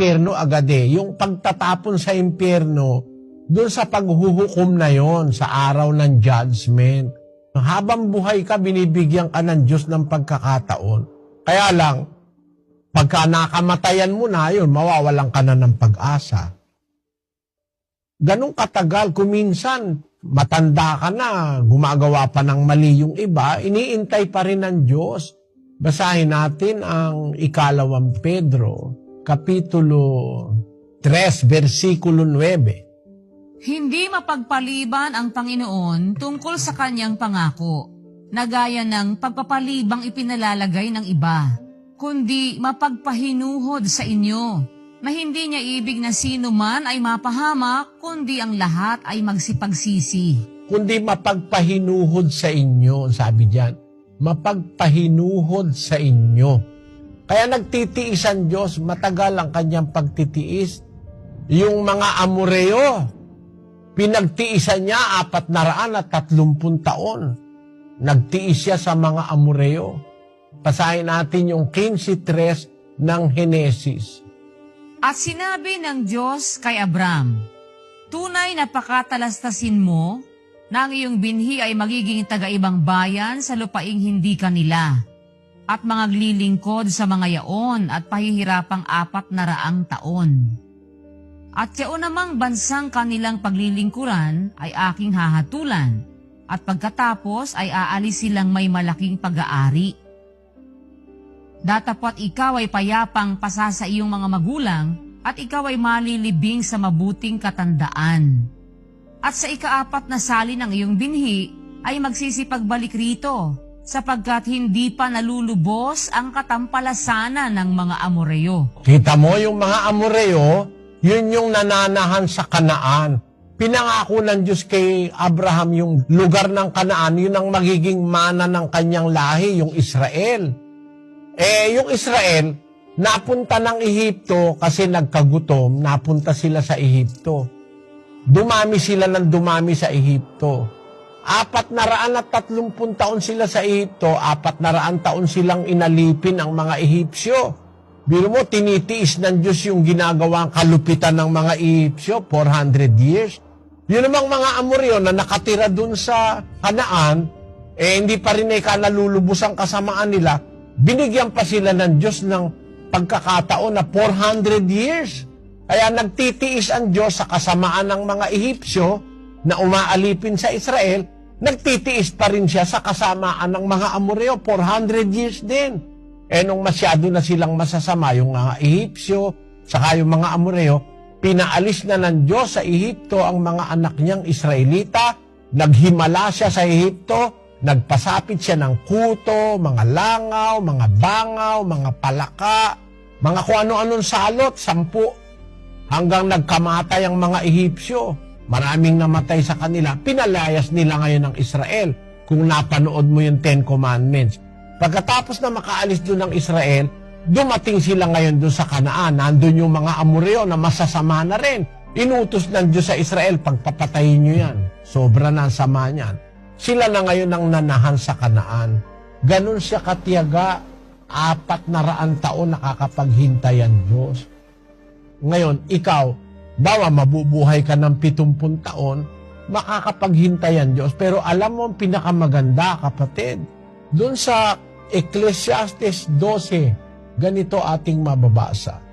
impyerno agad eh. Yung pagtatapon sa impyerno, doon sa paghuhukom na yon sa araw ng judgment. Habang buhay ka, binibigyan ka ng Diyos ng pagkakataon. Kaya lang, pagka nakamatayan mo na yun, mawawalan ka na ng pag-asa. Ganong katagal, kuminsan, matanda ka na, gumagawa pa ng mali yung iba, iniintay pa rin ng Diyos. Basahin natin ang 2 Pedro, Kapitulo 3, versikulo 9. Hindi mapagpaliban ang Panginoon tungkol sa kanyang pangako, na gaya ng pagpapalibang ipinalalagay ng iba, kundi mapagpahinuhod sa inyo, na hindi niya ibig na sino man ay mapahamak, kundi ang lahat ay magsipagsisi. Kundi mapagpahinuhod sa inyo, sabi diyan. Mapagpahinuhod sa inyo. Kaya nagtitiis ang Diyos, matagal ang kanyang pagtitiis. Yung mga Amoreo, pinagtiisan niya 430 taon. Nagtiis siya sa mga Amoreo. Pasahin natin yung 15:3 ng Henesis. At sinabi ng Diyos kay Abram, tunay na pakatalastasin mo na ang iyong binhi ay magiging taga-ibang bayan sa lupaing hindi kanila, at mangaglilingkod sa mga yaon at pahihirapang 400 taon. At yaon namang bansang kanilang paglilingkuran ay aking hahatulan, at pagkatapos ay aalis silang may malaking pag-aari. Datapwat ikaw ay payapang pasa sa iyong mga magulang, at ikaw ay malilibing sa mabuting katandaan. At sa 4 na sali ng iyong binhi ay magsisipagbalik rito, sapagkat hindi pa nalulubos ang katampalasanan ng mga Amoreo. Kita mo yung mga Amoreo, yun yung nananahan sa Kanaan. Pinangako ng Diyos kay Abraham yung lugar ng Kanaan, yun ang magiging mana ng kanyang lahi, yung Israel. Yung Israel, napunta ng Ehipto kasi nagkagutom, napunta sila sa Ehipto. Dumami sila ng dumami sa Ehipto. 430 taon sila sa Ehipto, 400 taon silang inalipin ang mga Ehipsyo. Biro mo, tinitiis ng Diyos yung ginagawang kalupitan ng mga Ehipsyo, 400 years. Yun namang mga Amoreo na nakatira dun sa Kanaan, hindi pa rin nalulubos ang kasamaan nila, binigyan pa sila ng Diyos ng pagkakataon na 400 years. Kaya nagtitiis ang Diyos sa kasamaan ng mga Ehipsyo na umaalipin sa Israel, nagtitiis pa rin siya sa kasamaan ng mga Amoreo, 400 years din. Nung masyado na silang masasama, yung mga Ehipsyo, saka yung mga Amoreo, pinaalis na ng Diyos sa Ehipto ang mga anak niyang Israelita, naghimala siya sa Ehipto, nagpasapit siya ng kuto, mga langaw, mga bangaw, mga palaka, mga kung ano-anong salot, 10. Hanggang nagkamatay ang mga Ehipsyo. Maraming namatay sa kanila. Pinalayas nila ngayon ng Israel. Kung napanood mo yung 10 Commandments. Pagkatapos na makaalis doon ng Israel, dumating sila ngayon doon sa Kanaan. Nandun yung mga Amoreo na masasama na rin. Inutos ng Diyos sa Israel, pagpapatayin nyo yan. Sobra na ang sama niyan. Sila na ngayon ang nanahan sa Kanaan. Ganon siya katiyaga. 400 taon nakakapaghintay ang Diyos. Ngayon, ikaw, bawa mabubuhay ka ng 70 taon, makakapaghintay ang Diyos. Pero alam mo ang pinakamaganda, kapatid, doon sa Ecclesiastes 12, ganito ating mababasa.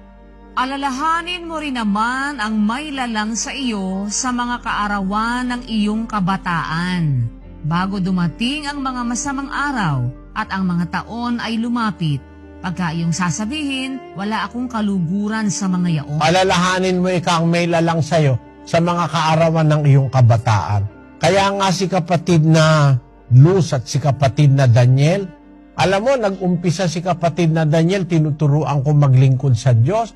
Alalahanin mo rin naman ang may lalang sa iyo sa mga kaarawan ng iyong kabataan, bago dumating ang mga masamang araw at ang mga taon ay lumapit. Pagka iyong sasabihin, wala akong kaluguran sa mga yaon. Alalahanin mo ikaw ang may lalang sa iyo sa mga kaarawan ng iyong kabataan. Kaya nga si kapatid na Luz at si kapatid na Daniel, alam mo, nag-umpisa si kapatid na Daniel, tinuturuan ko maglingkod sa Diyos.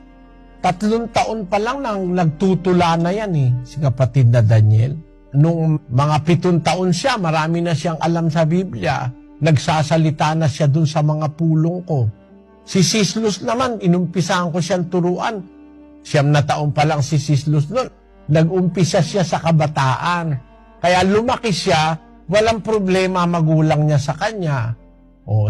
3 taon pa lang nang nagtutula na yan si kapatid na Daniel. Nung mga 7 taon siya, marami na siyang alam sa Biblia. Nagsasalita na siya dun sa mga pulong ko. Si Sislus naman, inumpisahan ko siyang turuan. 9 na taon pa lang si Sislus nun. Nag-umpisa siya sa kabataan. Kaya lumaki siya, walang problema magulang niya sa kanya.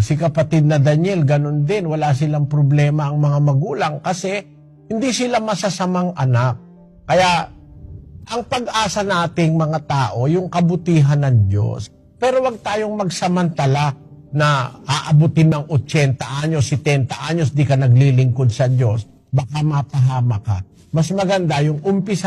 Si kapatid na Daniel, ganun din. Wala silang problema ang mga magulang kasi Hindi sila masasamang anak. Kaya, ang pag-asa nating mga tao, yung kabutihan ng Diyos. Pero wag tayong magsamantala na aabutin ng 80 anyos, 70 anyos, di ka naglilingkod sa Diyos. Baka mapahama ka. Mas maganda yung umpisa